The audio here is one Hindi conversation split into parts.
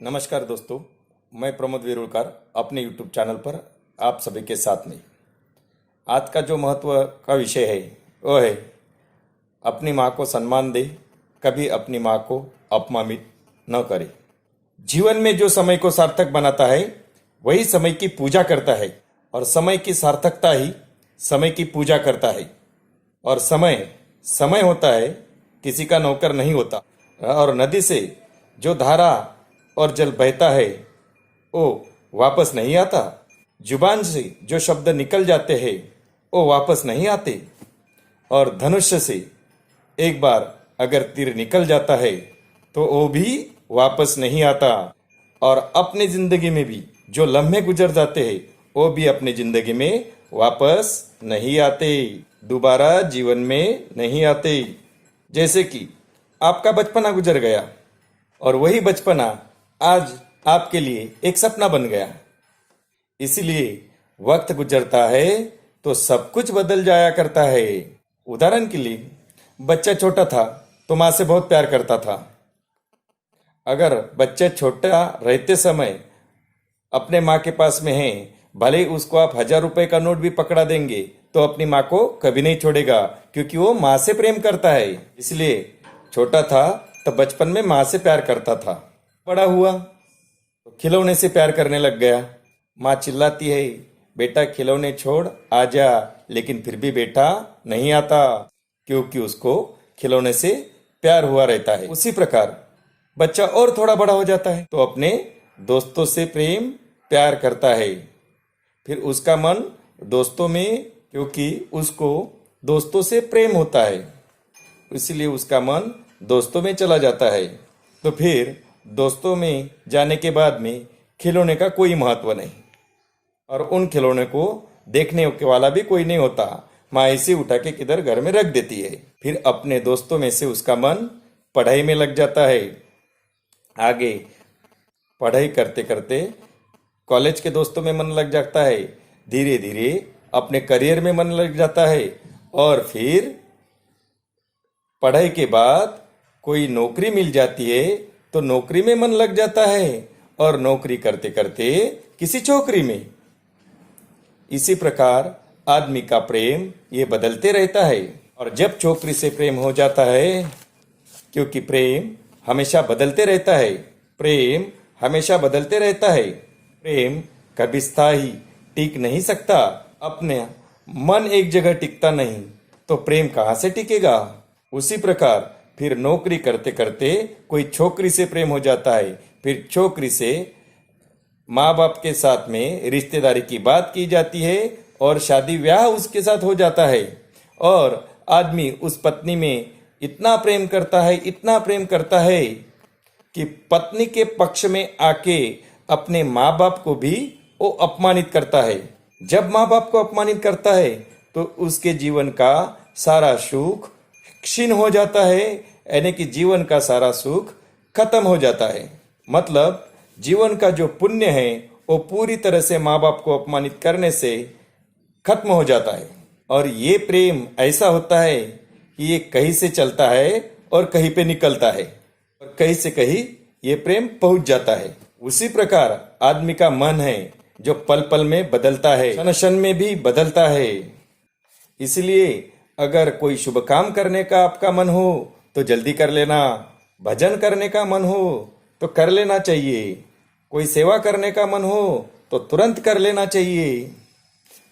नमस्कार दोस्तों, मैं प्रमोद वेरुलकर अपने YouTube चैनल पर आप सभी के साथ में। आज का जो महत्व का विषय है वो है अपनी माँ को सम्मान दे, कभी अपनी माँ को अपमानित न करे। जीवन में जो समय को सार्थक बनाता है वही समय की पूजा करता है और समय की सार्थकता ही समय की पूजा करता है। और समय समय होता है, किसी का नौकर नहीं होता। और नदी से जो धारा और जल बहता है वो वापस नहीं आता। जुबान से जो शब्द निकल जाते हैं वो वापस नहीं आते। और धनुष्य से एक बार अगर तीर निकल जाता है तो वो भी वापस नहीं आता। और अपनी जिंदगी में भी जो लम्हे गुजर जाते हैं वो भी अपनी जिंदगी में वापस नहीं आते, दोबारा जीवन में नहीं आते। जैसे कि आपका बचपना गुजर गया और वही बचपना आज आपके लिए एक सपना बन गया। इसीलिए वक्त गुजरता है तो सब कुछ बदल जाया करता है। उदाहरण के लिए, बच्चा छोटा था तो माँ से बहुत प्यार करता था। अगर बच्चा छोटा रहते समय अपने माँ के पास में है, भले ही उसको आप 1000 रुपए का नोट भी पकड़ा देंगे तो अपनी माँ को कभी नहीं छोड़ेगा, क्योंकि वो माँ से प्रेम करता है। इसलिए छोटा था तो बचपन में माँ से प्यार करता था। बड़ा हुआ तो खिलौने से प्यार करने लग गया। माँ चिल्लाती है, बेटा खिलौने छोड़ आ जा, लेकिन फिर भी बेटा नहीं आता, क्योंकि उसको खिलौने से प्यार हुआ रहता है। उसी प्रकार बच्चा और थोड़ा बड़ा हो जाता है तो अपने दोस्तों से प्रेम प्यार करता है। फिर उसका मन दोस्तों में, क्योंकि उसको दोस्तों से प्रेम होता है, इसलिए उसका मन दोस्तों में चला जाता है। तो फिर दोस्तों में जाने के बाद में खिलौने का कोई महत्व नहीं और उन खिलौने को देखने वाला भी कोई नहीं होता। माँ इसे उठा के किधर घर में रख देती है। फिर अपने दोस्तों में से उसका मन पढ़ाई में लग जाता है। आगे पढ़ाई करते करते कॉलेज के दोस्तों में मन लग जाता है, धीरे धीरे अपने करियर में मन लग जाता है और फिर पढ़ाई के बाद कोई नौकरी मिल जाती है तो नौकरी में मन लग जाता है और नौकरी करते करते किसी छोकरी में। इसी प्रकार आदमी का प्रेम ये बदलते रहता है। और जब छोकरी से प्रेम हो जाता है, क्योंकि प्रेम हमेशा बदलते रहता है, प्रेम हमेशा बदलते रहता है, प्रेम कभी स्थायी टिक नहीं सकता। अपने मन एक जगह टिकता नहीं तो प्रेम कहाँ से टिकेगा। उसी प्रकार फिर नौकरी करते करते कोई छोकरी से प्रेम हो जाता है, फिर छोकरी से माँ बाप के साथ में रिश्तेदारी की बात की जाती है और शादी ब्याह उसके साथ हो जाता है। और आदमी उस पत्नी में इतना प्रेम करता है, इतना प्रेम करता है कि पत्नी के पक्ष में आके अपने माँ बाप को भी वो अपमानित करता है। जब माँ बाप को अपमानित करता है तो उसके जीवन का सारा सुख क्षीण हो जाता है, यानी कि जीवन का सारा सुख खत्म हो जाता है। मतलब जीवन का जो पुण्य है वो पूरी तरह से माँ बाप को अपमानित करने से खत्म हो जाता है। और ये प्रेम ऐसा होता है कि ये कहीं से चलता है और कहीं पे निकलता है और कहीं से कहीं ये प्रेम पहुंच जाता है। उसी प्रकार आदमी का मन है जो पल पल में बदलता है, क्षण क्षण में भी बदलता है। इसलिए अगर कोई शुभ काम करने का आपका मन हो तो जल्दी कर लेना, भजन करने का मन हो तो कर लेना चाहिए, कोई सेवा करने का मन हो तो तुरंत कर लेना चाहिए,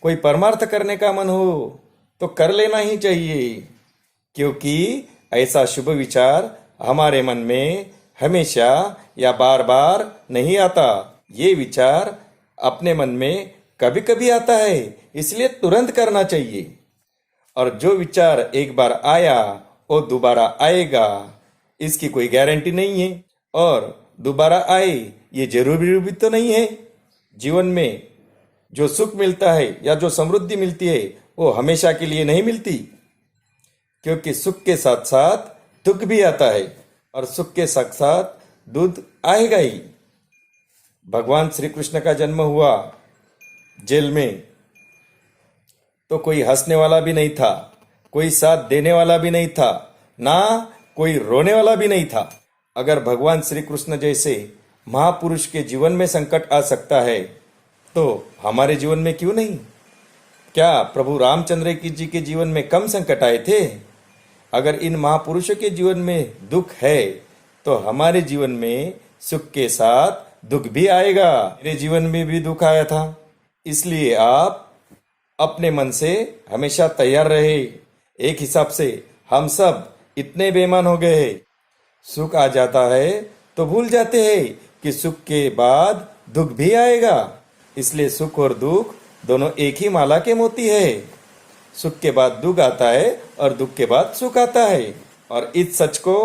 कोई परमार्थ करने का मन हो तो कर लेना ही चाहिए, क्योंकि ऐसा शुभ विचार हमारे मन में हमेशा या बार बार नहीं आता। ये विचार अपने मन में कभी कभी आता है, इसलिए तुरंत करना चाहिए। और जो विचार एक बार आया वो दोबारा आएगा, इसकी कोई गारंटी नहीं है। और दोबारा आए ये जरूरी भी तो नहीं है। जीवन में जो सुख मिलता है या जो समृद्धि मिलती है वो हमेशा के लिए नहीं मिलती, क्योंकि सुख के साथ साथ दुख भी आता है और सुख के साथ साथ दुख आएगा ही। भगवान श्री कृष्ण का जन्म हुआ जेल में तो कोई हंसने वाला भी नहीं था, कोई साथ देने वाला भी नहीं था, ना कोई रोने वाला भी नहीं था। अगर भगवान श्री कृष्ण जैसे महापुरुष के जीवन में संकट आ सकता है तो हमारे जीवन में क्यों नहीं? क्या प्रभु रामचंद्र जी के जीवन में कम संकट आए थे? अगर इन महापुरुषों के जीवन में दुख है तो हमारे जीवन में सुख के साथ दुख भी आएगा। मेरे जीवन में भी दुख आया था, इसलिए आप अपने मन से हमेशा तैयार रहे। एक हिसाब से हम सब इतने बेईमान हो गए हैं, सुख आ जाता है तो भूल जाते हैं कि सुख के बाद दुख भी आएगा। इसलिए सुख और दुख दोनों एक ही माला के मोती है। सुख के बाद दुख आता है और दुख के बाद सुख आता है, और इस सच को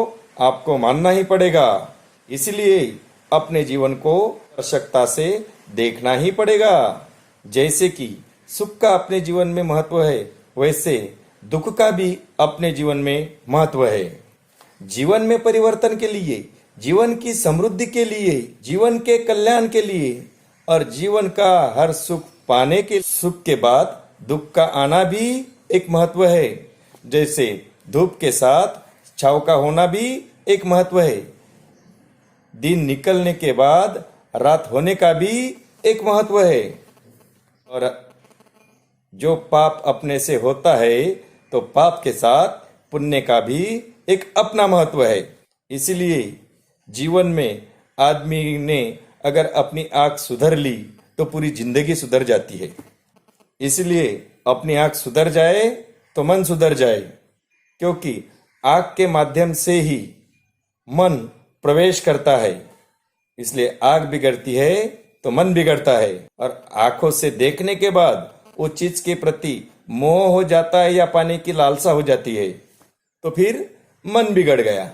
आपको मानना ही पड़ेगा। इसलिए अपने जीवन को आवश्यकता से देखना ही पड़ेगा। जैसे कि सुख का अपने जीवन में महत्व है, वैसे दुख का भी अपने जीवन में महत्व है। जीवन में परिवर्तन के लिए, जीवन की समृद्धि के लिए, जीवन के कल्याण के लिए और जीवन का हर सुख पाने के सुख के बाद दुख का आना भी एक महत्व है। जैसे धूप के साथ छांव का होना भी एक महत्व है। दिन निकलने के बाद रात होने का भी एक महत्व है। और जो पाप अपने से होता है तो पाप के साथ पुण्य का भी एक अपना महत्व है। इसलिए जीवन में आदमी ने अगर अपनी आंख सुधर ली तो पूरी जिंदगी सुधर जाती है। इसलिए अपनी आंख सुधर जाए तो मन सुधर जाए, क्योंकि आंख के माध्यम से ही मन प्रवेश करता है। इसलिए आंख बिगड़ती है तो मन बिगड़ता है, और आंखों से देखने के बाद वो चीज के प्रति मोह हो जाता है या पाने की लालसा हो जाती है, तो फिर मन बिगड़ गया।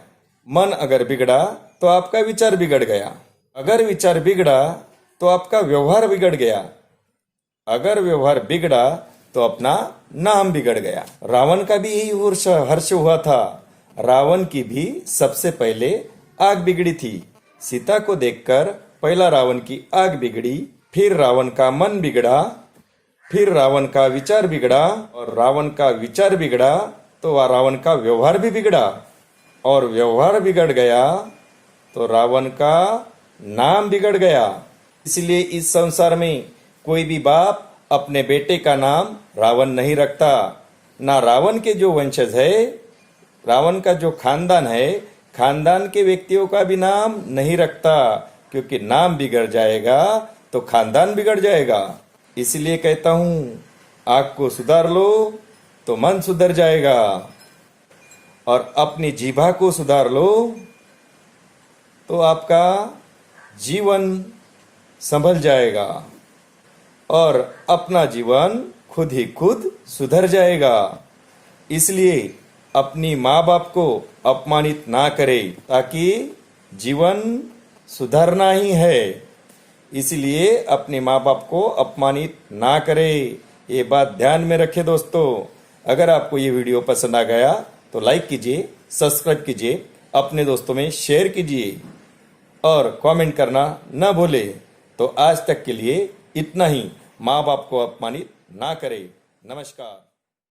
मन अगर बिगड़ा तो आपका विचार बिगड़ गया। अगर विचार बिगड़ा तो आपका व्यवहार बिगड़ गया। अगर व्यवहार बिगड़ा तो अपना नाम बिगड़ गया। रावण का भी यही हर्ष हुआ था। रावण की भी सबसे पहले आग बिगड़ी थी। सीता को देखकर पहला रावण की आग बिगड़ी, फिर रावण का मन बिगड़ा, फिर रावण का विचार बिगड़ा, और रावण का विचार बिगड़ा तो वह रावण का व्यवहार भी बिगड़ा, और व्यवहार बिगड़ गया तो रावण का नाम बिगड़ गया। इसलिए इस संसार में कोई भी बाप अपने बेटे का नाम रावण नहीं रखता। ना रावण के जो वंशज है, रावण का जो खानदान है, खानदान के व्यक्तियों का भी नाम नहीं रखता, क्योंकि नाम बिगड़ जाएगा तो खानदान बिगड़ जाएगा। इसलिए कहता हूँ, आँख को सुधार लो तो मन सुधर जाएगा, और अपनी जीभा को सुधार लो तो आपका जीवन संभल जाएगा, और अपना जीवन खुद ही खुद सुधर जाएगा। इसलिए अपनी माँ बाप को अपमानित ना करे, ताकि जीवन सुधरना ही है। इसलिए अपने माँ बाप को अपमानित ना करे, ये बात ध्यान में रखे दोस्तों। अगर आपको ये वीडियो पसंद आ गया तो लाइक कीजिए, सब्सक्राइब कीजिए, अपने दोस्तों में शेयर कीजिए और कमेंट करना न भूले। तो आज तक के लिए इतना ही। माँ बाप को अपमानित ना करें। नमस्कार।